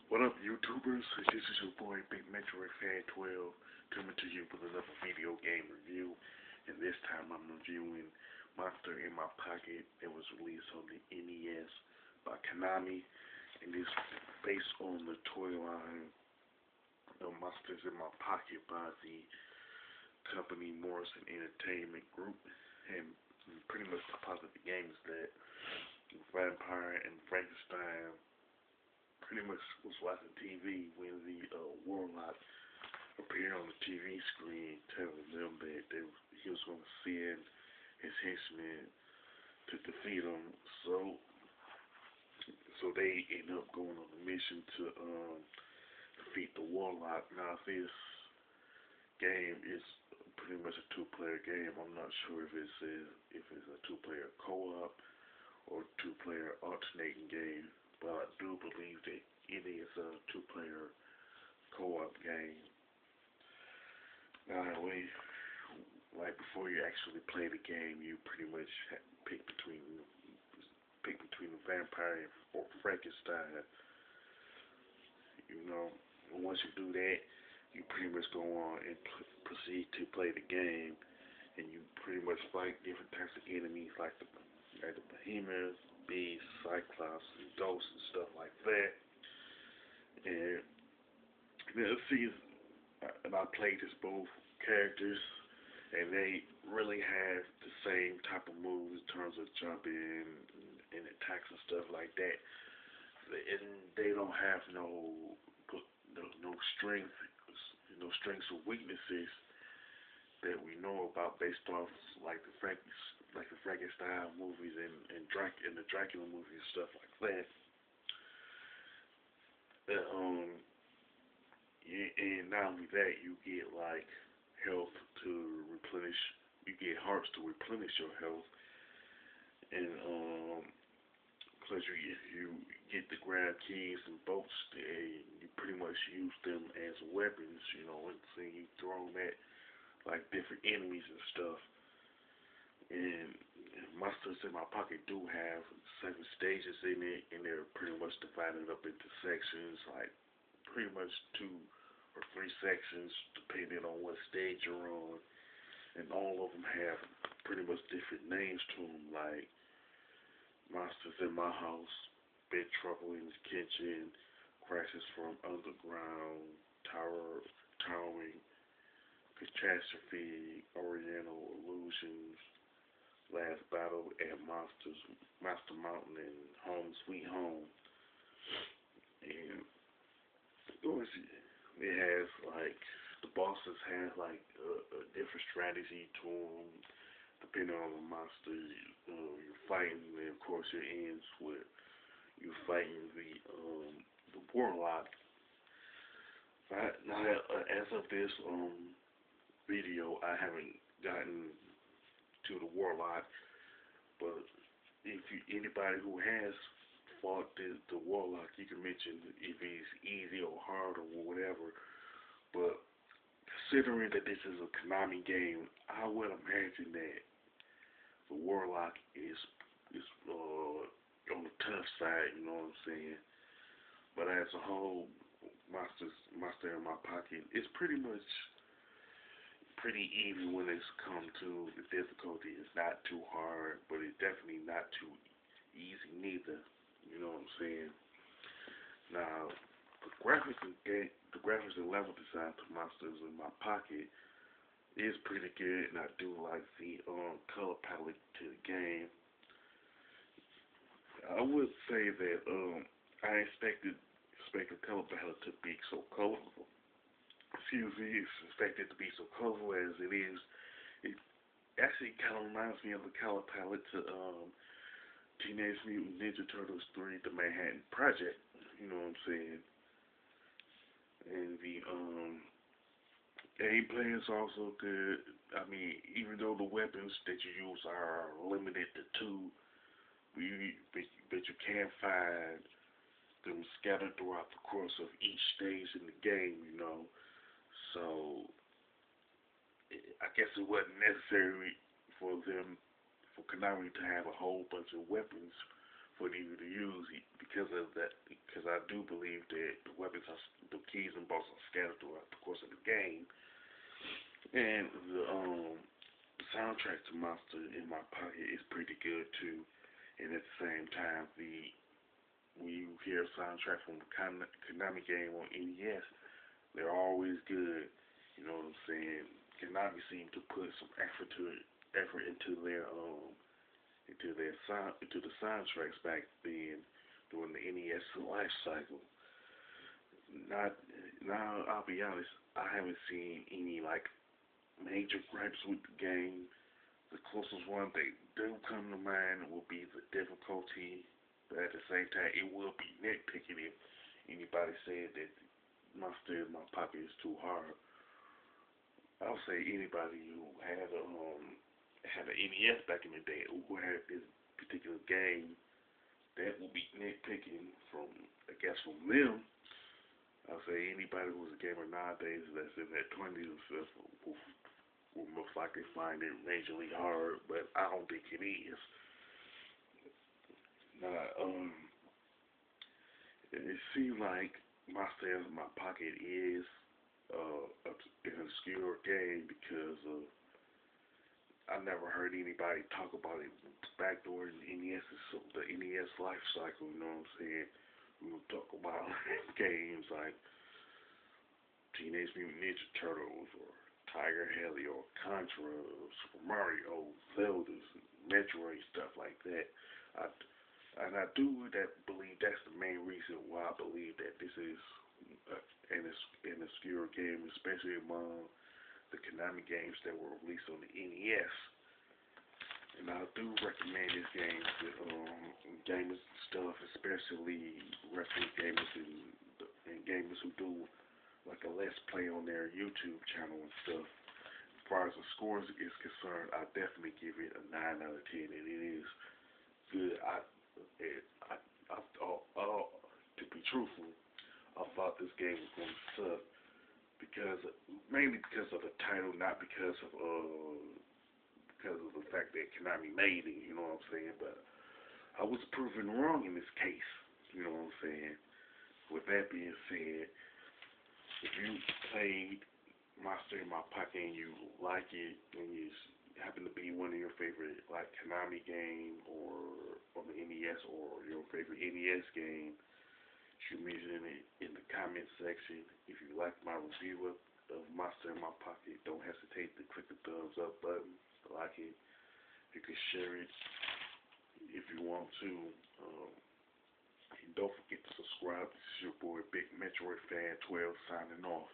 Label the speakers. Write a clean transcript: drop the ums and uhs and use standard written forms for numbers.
Speaker 1: What up, YouTubers? This is your boy Big Metroid Fan 12 coming to you with another video game review. And this time I'm reviewing Monster in My Pocket that was released on the NES by Konami. And it's based on the toy line Monsters in My Pocket by the company Morrison Entertainment Group. And pretty much the plot of the game is that Vampire and Frankenstein pretty much was watching TV when the warlock appeared on the TV screen, telling them that he was going to send his henchmen to defeat him. So they end up going on a mission to defeat the warlock. Now, this game is pretty much a two-player game. I'm not sure if it's a two-player co-op or two-player alternating game, but I do believe that it is a two-player co-op game. Now, before you actually play the game, you pretty much pick between the vampire or Frankenstein. You know, once you do that, you pretty much go on and proceed to play the game, and you pretty much fight different types of enemies like the behemoths, beasts, cyclops, and ghosts and stuff like that. And I played as both characters, and they really have the same type of moves in terms of jumping and attacks and stuff like that. And they don't have no strength, strengths or weaknesses that we know about based off like the Frankenstein movies and the Dracula movies and stuff like that. And not only that, you get like health to replenish. You get hearts to replenish your health, and plus you get the grab keys and bolts, and you pretty much use them as weapons. And so you throw them at like different enemies and stuff. And Monsters in My Pocket do have 7 stages in it, and they're pretty much divided up into sections, like pretty much 2 or 3 sections, depending on what stage you're on. And all of them have pretty much different names to them, like Monsters in My House, Big Trouble in the Kitchen, Crisis from Underground, Towering, Catastrophe, Oriental Illusions, Last Battle at Monster Mountain, and Home Sweet Home. And it has like the bosses have like a different strategy to them depending on the monster you're fighting. And of course, it ends with you fighting the warlock. Now, as of this video, I haven't gotten to the warlock, but if anybody who has fought the warlock, you can mention if he's easy or hard or whatever. But considering that this is a Konami game, I would imagine that the warlock is on the tough side. You know what I'm saying? But as a whole, Monster in My Pocket is pretty much pretty even when it's come to the difficulty. It's not too hard, but it's definitely not too easy neither. You know what I'm saying? Now, the graphics and level design to Monsters in My Pocket is pretty good, and I do like the color palette to the game. I would say that I expected the color palette to be so colorful. It's expected to be so colorful as it is. It actually kind of reminds me of the color palette to Teenage Mutant Ninja Turtles 3: The Manhattan Project. You know what I'm saying? And the gameplay is also good. I mean, even though the weapons that you use are limited to 2, but you can find them scattered throughout the course of each stage in the game. So I guess it wasn't necessary for Konami to have a whole bunch of weapons for you to use because of that. Because I do believe that the keys and bolts are scattered throughout the course of the game. And the soundtrack to Monster in My Pocket is pretty good too. And at the same time, when you hear a soundtrack from a Konami game on NES, they're always good. You know what I'm saying? Konami seemed to put some effort into their into the soundtracks back then during the NES life cycle. Not now, I'll be honest, I haven't seen any like major gripes with the game. The closest one that do come to mind will be the difficulty, but at the same time, it will be nitpicking if anybody said that Monster in My Pocket is too hard. I'll say anybody who had an NES back in the day who had this particular game, that will be nitpicking from, I guess, from them. I'll say anybody who's a gamer nowadays that's in their 20s and stuff will most likely find it majorly hard, but I don't think it is. Now, it seems like Monster in My Pocket is an obscure game because of I never heard anybody talk about it back during the NES life cycle. You know what I'm saying? We will talk about games like Teenage Mutant Ninja Turtles or Tiger Haley or Contra, Super Mario, Zelda's, Metroid, stuff like that. I, and I do believe that's the main reason why I believe that this is an obscure game, especially among the Konami games that were released on the NES. And I do recommend this game to gamers and stuff, especially retro gamers and gamers who do like a let's play on their YouTube channel and stuff. As far as the scores is concerned, I definitely give it a 9 out of 10, and it is good. To be truthful, I thought this game was going to suck mainly because of the title, not because of the fact that Konami made it. You know what I'm saying? But I was proven wrong in this case. You know what I'm saying? With that being said, if you played Monster in My Pocket and you like it, and you happen to be one of your favorite like Konami game or on the NES or your favorite NES game, shoot me in the comment section. If you like my review of Monster in My Pocket, don't hesitate to click the thumbs up button, like it. You can share it if you want to. And don't forget to subscribe. This is your boy Big Metroid Fan 12 signing off.